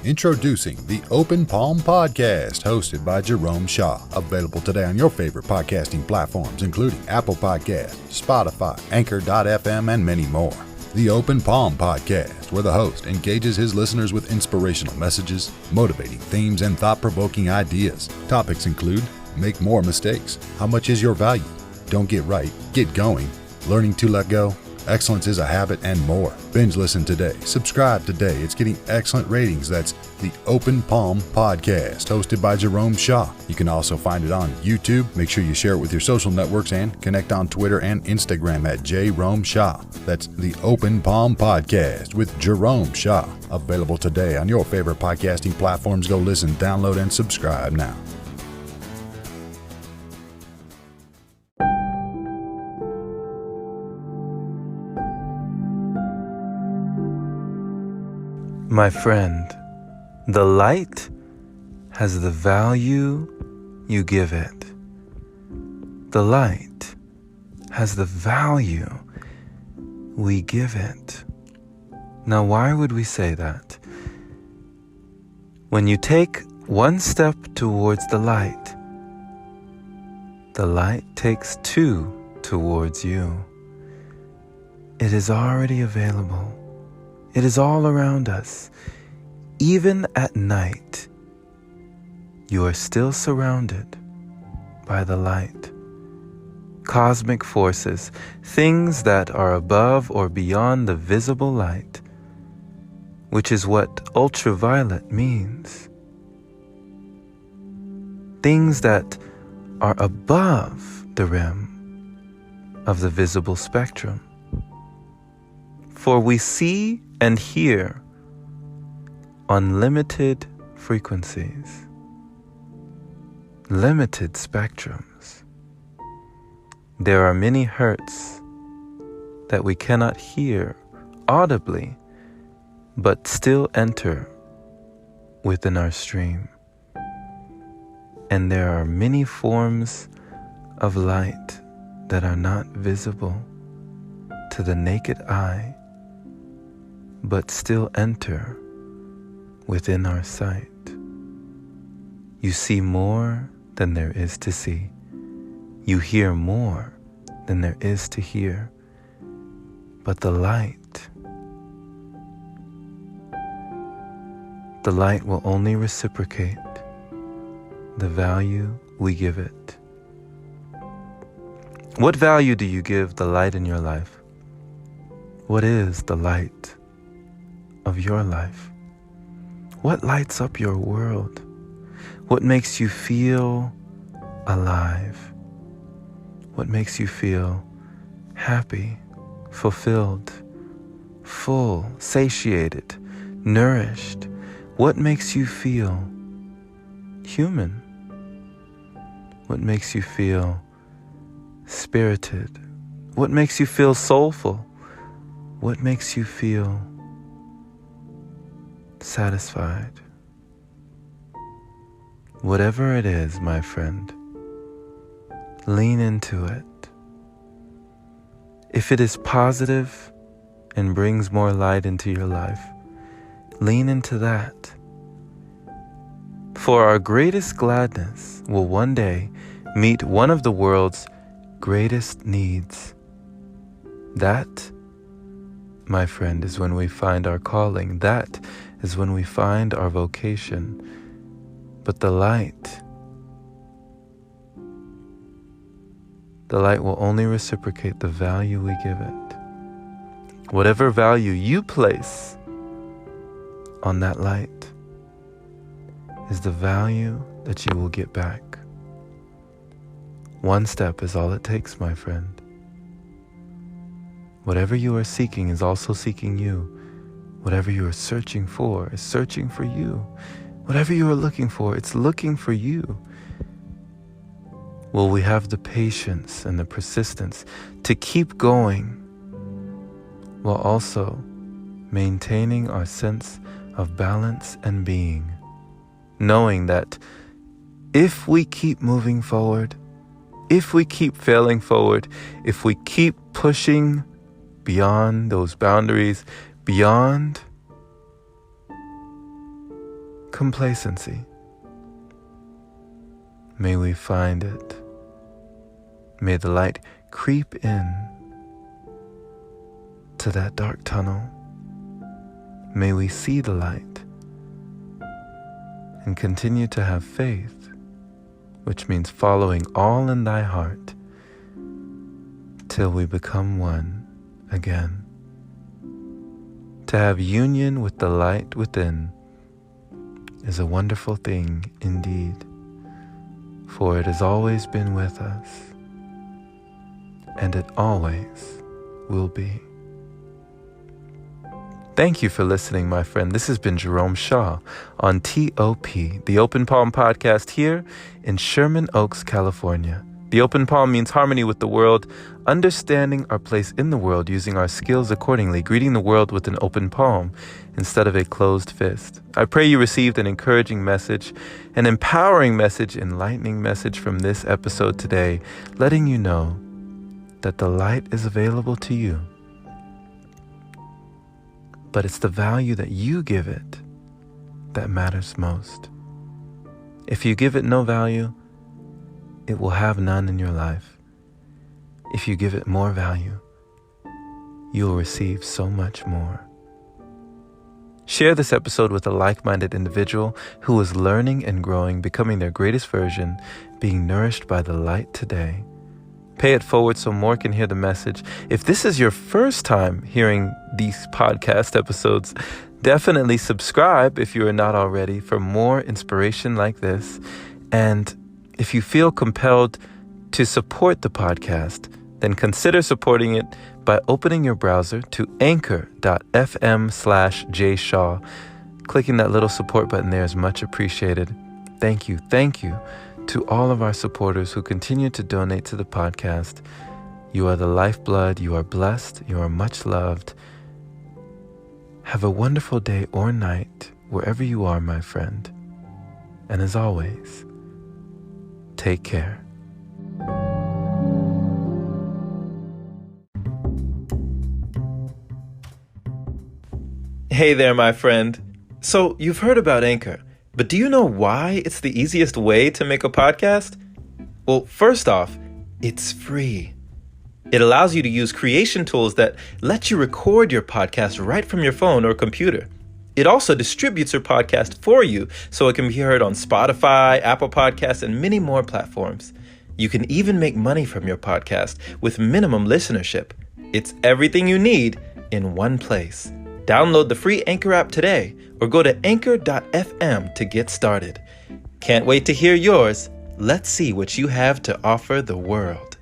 Introducing the Open Palm Podcast, hosted by Jerome Shaw. Available today on your favorite podcasting platforms, including Apple Podcasts, Spotify, Anchor.fm, and many more. The Open Palm Podcast, where the host engages his listeners with inspirational messages, motivating themes, and thought-provoking ideas. Topics include: make more mistakes, how much is your value, don't get right, get going, learning to let go, excellence is a habit, and more. Binge listen today. Subscribe today. It's getting excellent ratings. That's the Open Palm Podcast, hosted by Jerome Shaw. You can also find it on YouTube. Make sure you share it with your social networks and connect on Twitter and Instagram at Jerome Shaw. That's the Open Palm Podcast with Jerome Shaw. Available today on your favorite podcasting platforms. Go listen, download, and subscribe now. My friend, the light has the value you give it. The light has the value we give it. Now, why would we say that? When you take one step towards the light takes two towards you. It is already available. It is all around us. Even at night, you are still surrounded by the light. Cosmic forces, things that are above or beyond the visible light, which is what ultraviolet means. Things that are above the rim of the visible spectrum. For we see and hear unlimited frequencies, limited spectrums. There are many hertz that we cannot hear audibly, but still enter within our stream. And there are many forms of light that are not visible to the naked eye, but still enter within our sight. You see more than there is to see. You hear more than there is to hear. But the light will only reciprocate the value we give it. What value do you give the light in your life? What is the light of your life? What lights up your world? What makes you feel alive? What makes you feel happy, fulfilled, full, satiated, nourished? What makes you feel human? What makes you feel spirited? What makes you feel soulful? What makes you feel satisfied? Whatever it is, my friend, lean into it. If it is positive and brings more light into your life, lean into that. For our greatest gladness will one day meet one of the world's greatest needs. That, my friend, is when we find our calling. That is when we find our vocation. But the light will only reciprocate the value we give it. Whatever value you place on that light is the value that you will get back. One step is all it takes, my friend. Whatever you are seeking is also seeking you. Whatever you are searching for is searching for you. Whatever you are looking for, it's looking for you. Will we have the patience and the persistence to keep going while also maintaining our sense of balance and being, knowing that if we keep moving forward, if we keep failing forward, if we keep pushing beyond those boundaries, beyond complacency. May we find it. May the light creep in to that dark tunnel. May we see the light and continue to have faith, which means following all in thy heart till we become one again. To have union with the light within is a wonderful thing indeed, for it has always been with us, and it always will be. Thank you for listening, my friend. This has been Jerome Shaw on TOP, the Open Palm Podcast here in Sherman Oaks, California. The open palm means harmony with the world, understanding our place in the world, using our skills accordingly, greeting the world with an open palm instead of a closed fist. I pray you received an encouraging message, an empowering message, enlightening message from this episode today, letting you know that the light is available to you, but it's the value that you give it that matters most. If you give it no value, it will have none in your life. If you give it more value, you'll receive so much more. Share this episode with a like-minded individual who is learning and growing, becoming their greatest version, being nourished by the light today. Pay it forward so more can hear the message. If this is your first time hearing these podcast episodes, definitely subscribe if you are not already for more inspiration like this. And if you feel compelled to support the podcast, then consider supporting it by opening your browser to anchor.fm/jshaw. Clicking that little support button there is much appreciated. Thank you to all of our supporters who continue to donate to the podcast. You are the lifeblood. You are blessed. You are much loved. Have a wonderful day or night wherever you are, my friend. And as always, take care. Hey there, my friend. So you've heard about Anchor, but do you know why it's the easiest way to make a podcast? Well, first off, it's free. It allows you to use creation tools that let you record your podcast right from your phone or computer. It also distributes your podcast for you so it can be heard on Spotify, Apple Podcasts, and many more platforms. You can even make money from your podcast with minimum listenership. It's everything you need in one place. Download the free Anchor app today or go to anchor.fm to get started. Can't wait to hear yours. Let's see what you have to offer the world.